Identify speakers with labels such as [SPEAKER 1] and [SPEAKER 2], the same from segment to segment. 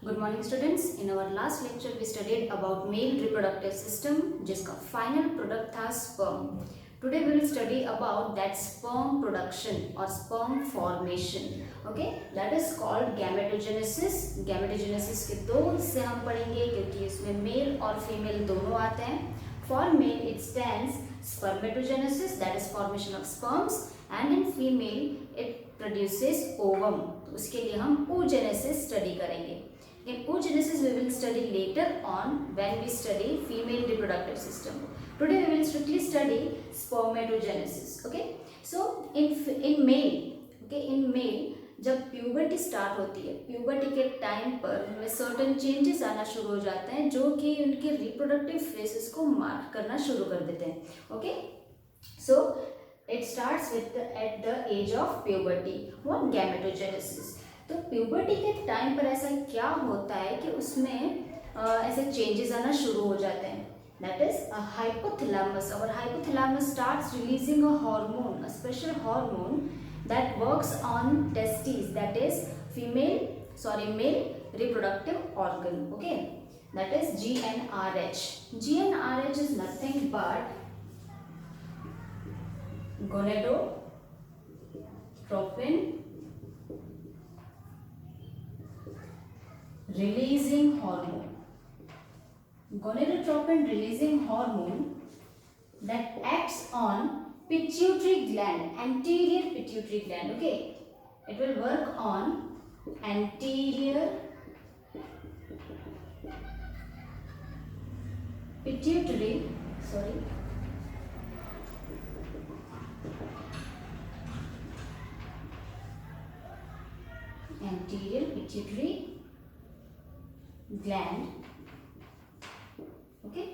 [SPEAKER 1] Good morning students. In our last lecture we studied about male reproductive system जिसका final product था sperm. Today we will study about that sperm production or sperm formation. Okay, that is called gametogenesis. Gametogenesis के दो हिस्से हम पढ़ेंगे क्योंकि इसमें male और female दोनों आते हैं. For male it stands spermatogenesis, that is formation of sperms, and in female it produces ovum. तो उसके लिए हम oogenesis study करेंगे. In oogenesis we will study later on when we study female reproductive system. Today we will strictly study spermatogenesis. Okay, so in male, okay, in male जब puberty start होती है, puberty के time पर उनमें certain changes आना शुरू हो जाते हैं जो कि उनके रिप्रोडक्टिव फेसेस को मार्क करना शुरू कर देते हैं. Okay, so it starts with at the age of puberty. What gametogenesis. तो प्यूबर्टी के टाइम पर ऐसा क्या होता है कि उसमें ऐसे चेंजेस आना शुरू हो जाते हैं. That is a hypothalamus. और hypothalamus starts releasing a hormone, a special hormone that works on testes, that is male reproductive organ. Okay, that is GnRH. GnRH is nothing but gonadotropin releasing hormone. Gonadotropin releasing hormone that acts on pituitary gland, anterior pituitary gland. Okay, it will work on anterior pituitary, anterior pituitary gland. Okay,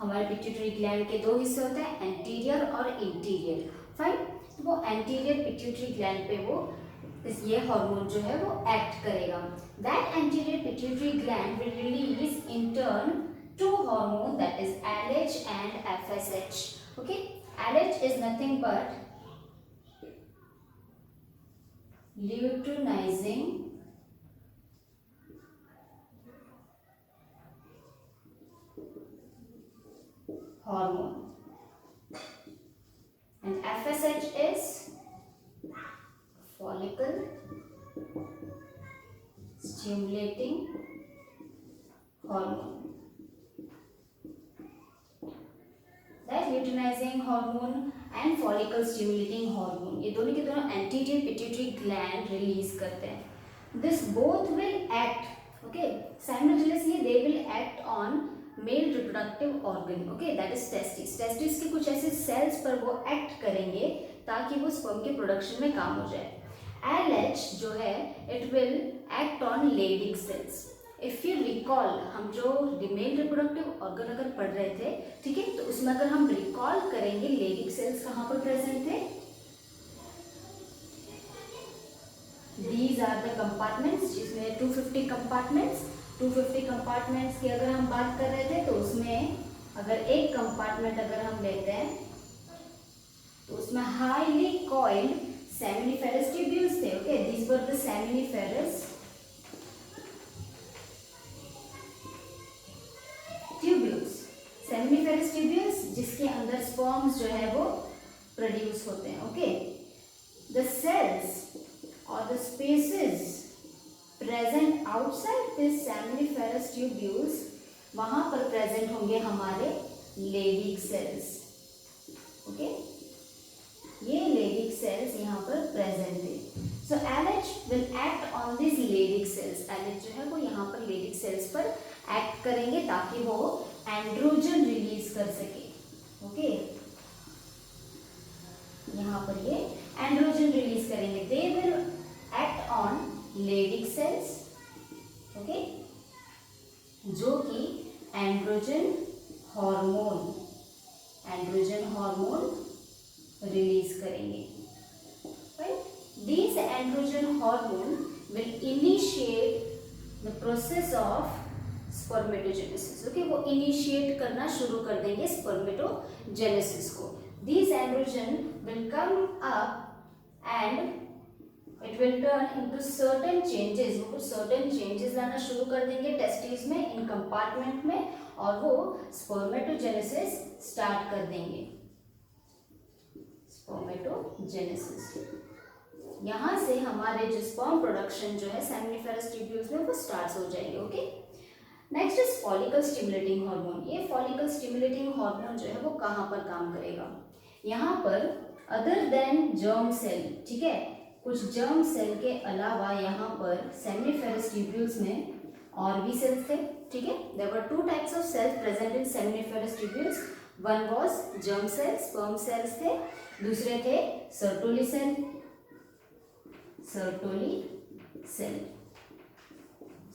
[SPEAKER 1] हमारे pituitary gland के दो हिस्से होते हैं, anterior और interior. Fine, तो वो anterior pituitary gland पे वो ये हार्मोन जो है वो एक्ट करेगा. That anterior pituitary gland will release in turn two hormone, that is LH and FSH. Okay, LH is nothing but luteinizing hormone, and FSH is follicle stimulating hormone. That luteinizing hormone and follicle stimulating hormone, ये दोनों के दोनों anterior pituitary gland release करते हैं. This both will act, okay, simultaneously they will act on male reproductive organ. Okay, that is testis. Testis के कुछ ऐसे sales पर वो एक्ट करेंगे ताकि वो स्पर्म के प्रोडक्शन में काम हो जाए. LH जो है it will act on Leydig cells. If you recall, हम जो मेल रिप्रोडक्टिव ऑर्गन अगर पढ़ रहे थे, ठीक है, तो उसमें अगर हम रिकॉल करेंगे लेविक सेल्स कहाँ पर प्रेजेंट थे. दीज आर द कंपार्टमेंट्स, जिसमें 250 कंपार्टमेंट्स. 250 कंपार्टमेंट्स की अगर हम बात कर रहे थे तो उसमें अगर एक कंपार्टमेंट अगर हम लेते हैं तो उसमें हाईली कॉइल्ड सेमिनिफेरस ट्यूब्यूल्स थे. Okay, these were the seminiferous tubules. Seminiferous tubules जिसके अंदर स्पर्म्स जो है वो प्रोड्यूस होते हैं. ओके, द सेल्स और the spaces present outside this seminiferous tubules, वहां पर प्रेजेंट होंगे हमारे लेविक सेल्स. ओके, ये लेविक सेल्स यहाँ पर प्रेजेंट है. So LH will act on this Leydig cells. LH जो है वो यहाँ पर लेविक सेल्स पर एक्ट करेंगे ताकि वो एंड्रोजन रिलीज कर सके. ओके, यहाँ पर ये एंड्रोजन रिलीज करेंगे. They will act on Leydig cells, okay, जो कि एंड्रोजन हार्मोन रिलीज करेंगे. These androgen hormone will initiate the process of spermatogenesis. Okay, वो initiate करना शुरू कर देंगे spermatogenesis को. These androgen will come up and it will turn into certain changes, वो कुछ सर्टेन चेंजेस लाना शुरू कर देंगे टेस्टिस में, इन कंपार्टमेंट में, और वो स्पर्मेटोजेनेसिस स्टार्ट कर देंगे। स्पर्मेटोजेनेसिस, यहाँ से हमारे जो स्पर्म प्रोडक्शन जो है सेमिनिफेरस ट्यूब्यूल्स में वो स्टार्ट हो जाएंगे। Okay, next is follicle stimulating hormone. ये फॉलिकल स्टिमुलेटिंग हार्मोन जो है वो कहाँ पर काम करेगा? यहाँ पर अदर देन जर्म सेल, ठीक है, कुछ जर्म सेल के अलावा यहाँ पर सेमिनिफेरस ट्यूब्यूल्स में और भी सेल्स थे, ठीक है। There were two types of cells present in seminiferous tubules, one was germ cell, sperm cells थे, दूसरे थे Sertoli cell, Sertoli cell.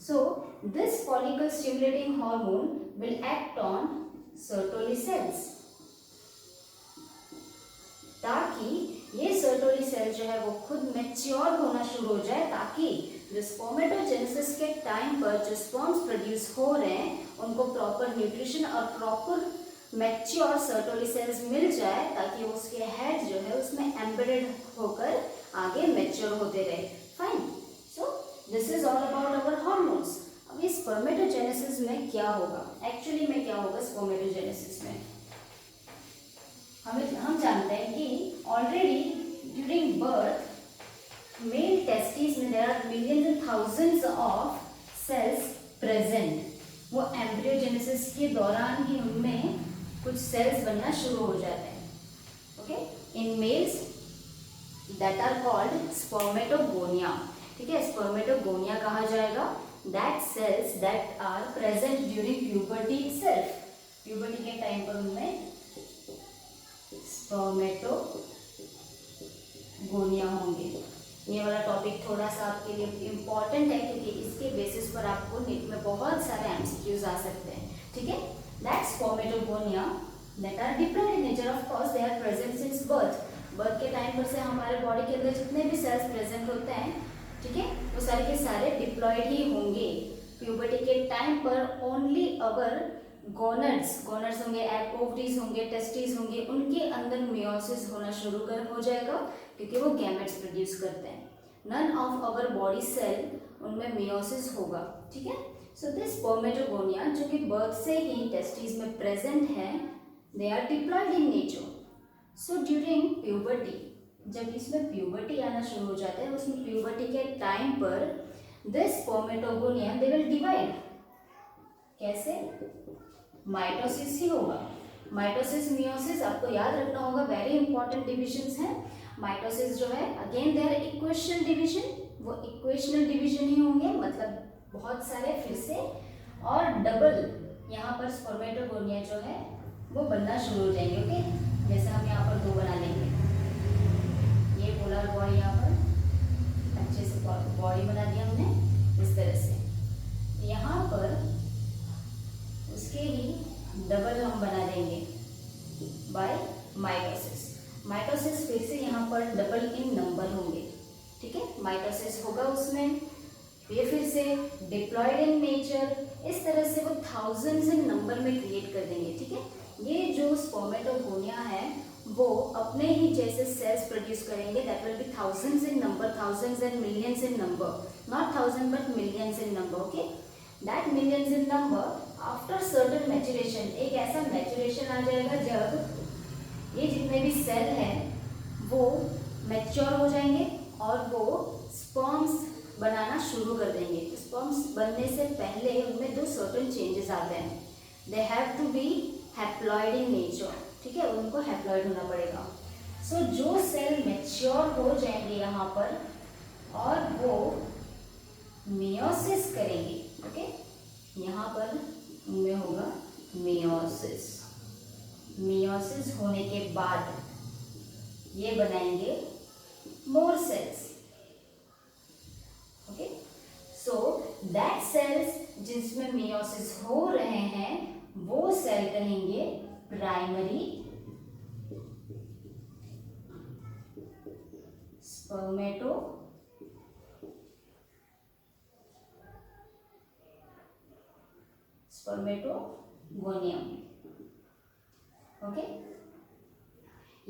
[SPEAKER 1] So this follicle stimulating hormone will act on Sertoli cells, ताकि ये Sertoli cell जो है वो खुद mature होना शुरू हो जाए, ताकि जो स्पर्मेटोजेनेसिस के टाइम पर जो स्पर्म्स प्रोड्यूस हो रहे हैं उनको प्रॉपर न्यूट्रिशन और प्रॉपर मैच्योर सर्टोली सेल्स मिल जाए, ताकि उसके हेड जो है उसमें एम्बेडेड होकर आगे मैच्योर होते रहे। Fine, so this is all about our hormones. अब ये स्पर्मेटोजेनेसिस में क्या होगा, एक्चुअली में क्या होगा स्पर्मेटोजेनेसिस में? हम जानते हैं कि already during birth male testis में there are millions and thousands of cells present. वो एम्ब्रियोजेनेसिस के दौरान ही उनमें कुछ सेल्स बनना शुरू हो जाते हैं। Okay, in males that are called spermatogonia, ठीक है, स्पर्मेटोगोनिया कहा जाएगा। That cells that are present during puberty itself, puberty के टाइम पर उनमें स्पर्मेटोगोनिया होंगे। ये वाला टॉपिक थोड़ा सा आपके लिए इम्पॉर्टेंट है, क्योंकि इसके बेसिस पर आपको नीट में बहुत सारे एमसीक्यूज आ सकते हैं, ठीक है। That spermatogonia that are different in nature, of course they are present since birth. Birth के टाइम पर से हमारे बॉडी के अंदर जितने भी सेल्स प्रेजेंट होते हैं, ठीक है, वो सारे के सारे डिप्लॉयड ही होंगे। प्यूबर्टी के टाइम पर ओनली अवर गोनड्स होंगे, ओवरीज होंगे, टेस्टिस होंगे, उनके अंदर मियोसिस होना शुरू हो जाएगा, क्योंकि वो गैमेट्स प्रोड्यूस करते हैं। None of our body cell उनमें मियोसिस होगा, ठीक है। सो दिस स्पर्मेटोगोनिया जो कि बर्थ से ही टेस्टिस में प्रेजेंट है, they are diploid in nature. So during puberty, जब इसमें प्यूबर्टी आना शुरू हो जाता है, उसमें प्यूबर्टी के टाइम पर this spermatogonia they will divide. कैसे? माइटोसिस ही होगा। माइटोसिस, मियोसिस आपको याद रखना होगा, वेरी इंपॉर्टेंट डिविजन्स हैं। माइटोसिस जो है again they are equational division, वो इक्वेशनल डिवीजन ही होंगे, मतलब बहुत सारे फिर से, और डबल यहाँ पर स्पर्मेटोगोनिया जो है वो बनना शुरू हो जाएंगे। ओके, जैसे हम यहाँ पर दो बना लेंगे, ये पोलर बॉडी यहाँ पर अच्छे से बॉडी बना दिया हमने इस तरह से। यहाँ पर उसके ही डबल हम बना देंगे बाय माइटोसिस। माइटोसिस फिर से यहाँ पर डबल इन नंबर होंगे, ठीक है, माइटोसिस होगा उसमें, ये फिर से डिप्लॉयड इन नेचर, इस तरह से वो थाउजेंड्स इन नंबर में क्रिएट कर देंगे, ठीक है। ये जो स्पर्मेटोगोनिया है वो अपने ही जैसे सेल्स प्रोड्यूस करेंगे, that will be thousands in number, thousands and millions in number, not thousand but millions in number. Okay, that millions in number after certain maturation, एक ऐसा मैच्योरेशन आ जाएगा जब ये जितने भी सेल हैं वो मैच्योर हो जाएंगे और वो स्पर्म्स बनाना शुरू कर देंगे। स्पर्म्स बनने से पहले उनमें दो सर्टेन चेंजेस आते हैं, they have to be haploid in nature, ठीक है, उनको हैप्लॉइड होना पड़ेगा। सो जो सेल मैच्योर हो जाएंगे यहाँ पर और वो मियोसिस करेंगे, ओके, यहाँ पर उनमें होगा मियोसिस। मियोसिस होने के बाद ये बनाएंगे more cells, okay. So that cells जिसमें मियोसिस हो रहे हैं वो सेल कहेंगे प्राइमरी स्पर्मेटोगोनियम, ओके,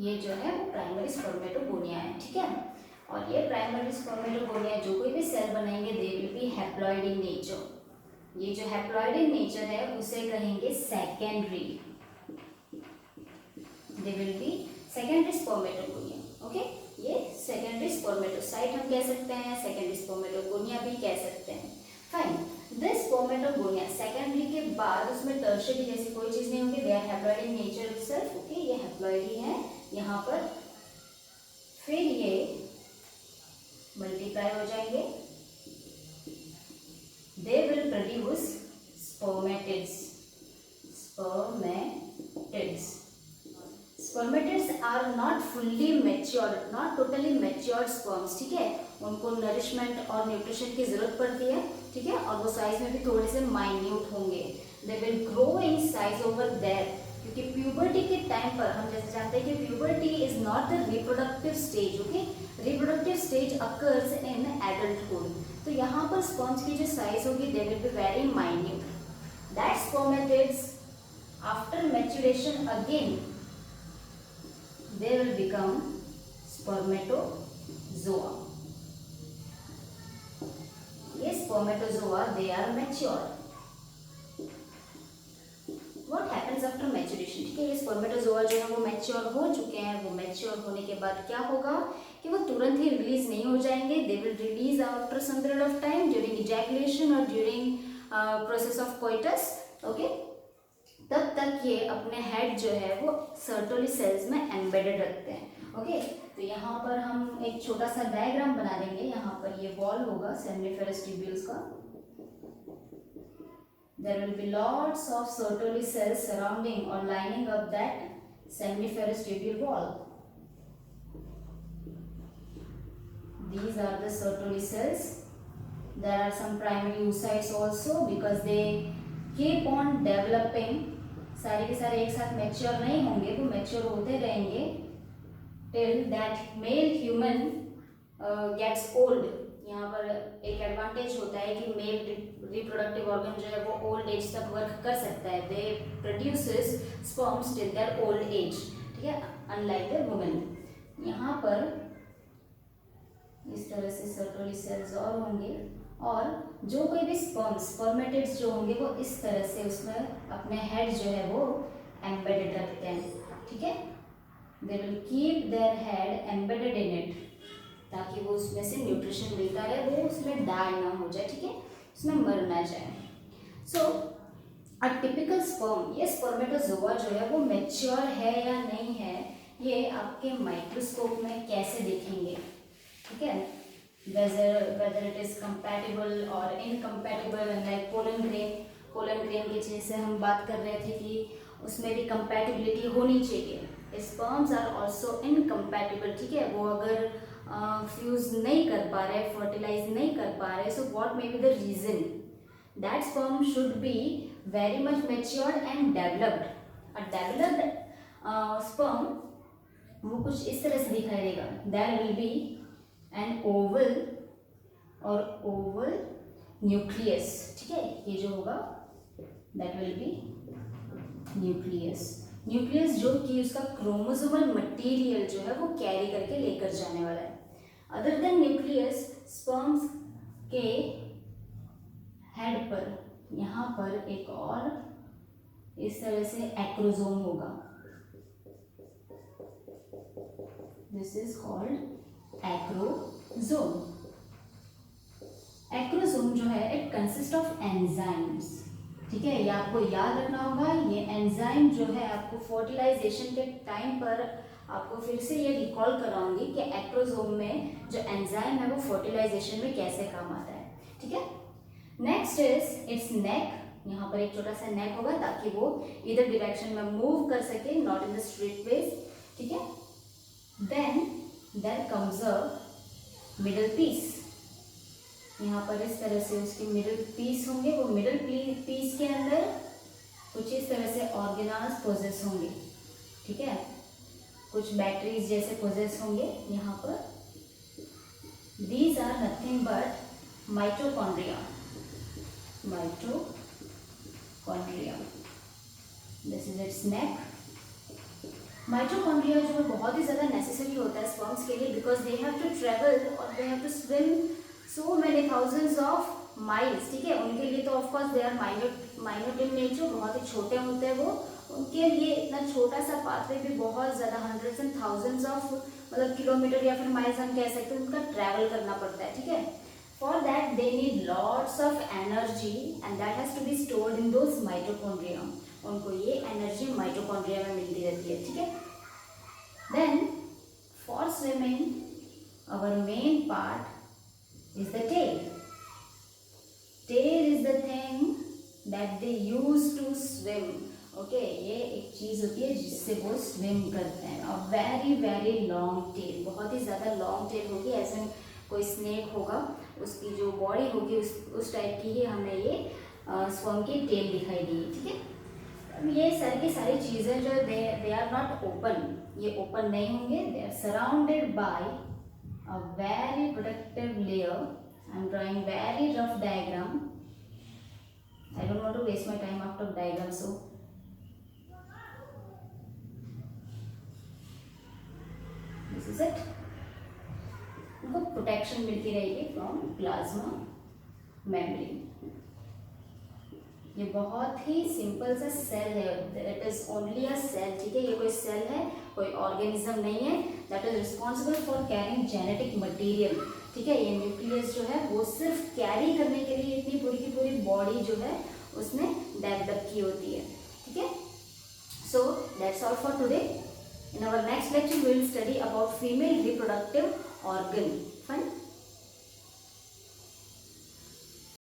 [SPEAKER 1] ये जो है वो प्राइमरी स्पर्मेटोगोनिया है, ठीक है। और ये प्राइमरी स्पर्मेटोगोनिया जो कोई भी सेल बनाएंगे दे will B haploid in nature. ये जो हैप्लॉइड इन नेचर है उसे कहेंगे secondary, they will B secondary spermatogonia. Okay, ये सेकेंडरी स्पर्मेटोसाइट हम कह सकते हैं, सेकेंडरी स्पर्मेटोगोनिया भी कह सकते हैं। फाइन, दिस स्पर्मेटोगोनिया सेकेंडरी के बाद उसमें टर्शियरी जैसी कोई चीज नहीं होगी, they are haploid in nature itself. Okay, ये हैप्लॉइड ही है यहाँ पर। फिर ये मल्टीप्लाई हो जाएंगे, they will produce spermatids. Spermatids are not fully matured, not totally matured sperms, ठीक है। उनको नरिशमेंट और न्यूट्रिशन की जरूरत पड़ती है, ठीक है, और वो साइज में भी थोड़े से माइन्यूट होंगे। They will grow in size over there, क्योंकि प्यूबर्टी के टाइम पर हम जैसे जानते हैं कि puberty is not the reproductive stage. Okay, reproductive stage occurs in adulthood. तो यहाँ पर स्पर्म्स की जो साइज होगी they will be very minute. That spermatids after maturation again they will become spermatozoa. ये spermatozoa they are mature. What happens after maturation? ठीक है, ये spermatozoa जो है वो mature हो चुके हैं। वो mature होने के बाद क्या होगा कि वो तुरंत ही रिलीज नहीं हो जाएंगे। They will release after some period of time during ejaculation or during process of coitus. Okay, तब तक ये अपने हेड जो है वो सर्टोली सेल्स में एम्बेडेड रखते हैं। ओके, तो यहाँ पर हम एक छोटा सा डायग्राम बना देंगे। यहाँ पर ये वॉल होगा सेमिनिफेरस ट्यूब्यूल्स का। There will be lots of Sertoli cells surrounding और lining up that seminiferous tubule wall. These are the Sertoli cells. There are some primary oocytes also because they keep on developing. सारे के सारे एक साथ mature नहीं होंगे, वो mature होते रहेंगे till that male human gets old. यहाँ पर एक एडवांटेज होता है कि मेल रिप्रोडक्टिव ऑर्गन जो है वो ओल्ड एज तक वर्क कर सकता है। दे produces sperms till their old age, ठीक है, अनलाइक द वुमेन। यहाँ पर इस तरह से सर्टोली सेल्स और होंगे और जो कोई भी स्पर्मेटिड्स जो होंगे वो इस तरह से उसमें अपने हेड जो है वो एम्बेडेड रखते हैं, ठीक है। They will keep their head embedded in it ताकि वो उसमें से न्यूट्रिशन मिलता रहे, वो उसमें डाई ना हो जाए, ठीक है, उसमें मर ना जाए। सो अ टिपिकल स्पर्म, ये स्पर्मेटोजोआ जो है वो मैच्योर है या नहीं है ये आपके माइक्रोस्कोप में कैसे देखेंगे, ठीक है। whether it is compatible or incompatible, like pollen grain के जैसे हम बात कर रहे थे कि उसमें भी compatibility होनी चाहिए। sperms are also incompatible, ठीक है, वो अगर फ्यूज नहीं कर पा रहे, फर्टिलाइज नहीं कर पा रहे, so what may be the reason? That sperm should be very much matured and developed. A developed sperm वो कुछ इस तरह से दिखाई देगा। There will be an oval or oval nucleus, ठीक है, ये जो होगा that will be nucleus जो कि उसका क्रोमोसोमल मटेरियल जो है वो कैरी करके लेकर जाने वाला है। अदर देन न्यूक्लियस, स्पर्म्स के हेड पर यहाँ पर एक और इस तरह से एक्रोसोम होगा। This is called acrosome. Acrosome जो है इट कंसिस्ट ऑफ एंजाइम्स, ठीक है, ये आपको याद रखना होगा। ये एंजाइम जो है आपको फर्टिलाइजेशन के टाइम पर आपको फिर से ये रिकॉल कराऊंगी कि एक्रोसोम में जो एंजाइम है वो फर्टिलाइजेशन में कैसे काम आता है, ठीक है। नेक्स्ट इज इट्स नेक। यहाँ पर एक छोटा सा नेक होगा ताकि वो इधर डायरेक्शन में मूव कर सके, not in the straight ways, ठीक है। Then there comes a middle piece. यहाँ पर इस तरह से उसके मिडल पीस होंगे, वो मिडल पीस के अंदर कुछ इस तरह से ऑर्गेनाल्स पोजेस होंगे, ठीक है, कुछ बैटरीज जैसे पोजेस होंगे यहाँ पर। These are nothing but mitochondria. This is its neck mitochondria जो है बहुत ही ज़्यादा नेसेसरी होता है स्पर्म्स के लिए, because they have to travel और they have to swim so many thousands of miles, ठीक है। उनके लिए तो of course they are minute in nature, बहुत ही छोटे होते हैं वो, उनके लिए इतना छोटा सा पाथवे भी बहुत ज़्यादा हंड्रेड्स एंड थाउजेंड्स ऑफ मतलब किलोमीटर या फिर माइल्स हम कह सकते हैं उनका ट्रैवल करना पड़ता है, ठीक है। For that they need lots of energy and that has to be stored in those mitochondria. उनको ये एनर्जी माइटोकॉन्ड्रिया में मिलती रहती है, ठीक है। Then for swimming our main part is the tail. Tail is the thing that they use to swim, okay. ये एक चीज़ होती है जिससे वो स्विम करते हैं। और वेरी वेरी लॉन्ग टेल, बहुत ही ज़्यादा लॉन्ग टेल होगी, ऐसे कोई स्नेक होगा उसकी जो बॉडी होगी उस टाइप की ही हमें ये स्पर्म की टेल दिखाई देगी, ठीक है। अब ये सारी की सारी चीज़ें जो दे आर नॉट ओपन, ये ओपन नहीं होंगे, they are surrounded by a very protective layer. I am drawing very rough diagram, I don't want to waste my time after diagram, so this is it. उनको protection मिलती रहेगी from plasma membrane. ये बहुत ही simple सा cell है, it is only a cell, ठीक है। ये कोई सेल है, कोई ऑर्गेनिज्म नहीं है that is responsible for carrying genetic material, ठीक है। ये न्यूक्लियस जो है वो सिर्फ कैरी करने के लिए इतनी पूरी की पूरी बॉडी जो है उसने डेवलप की होती है, ठीक है। So that's all for today. In our next lecture we will study about female reproductive organ. Fine.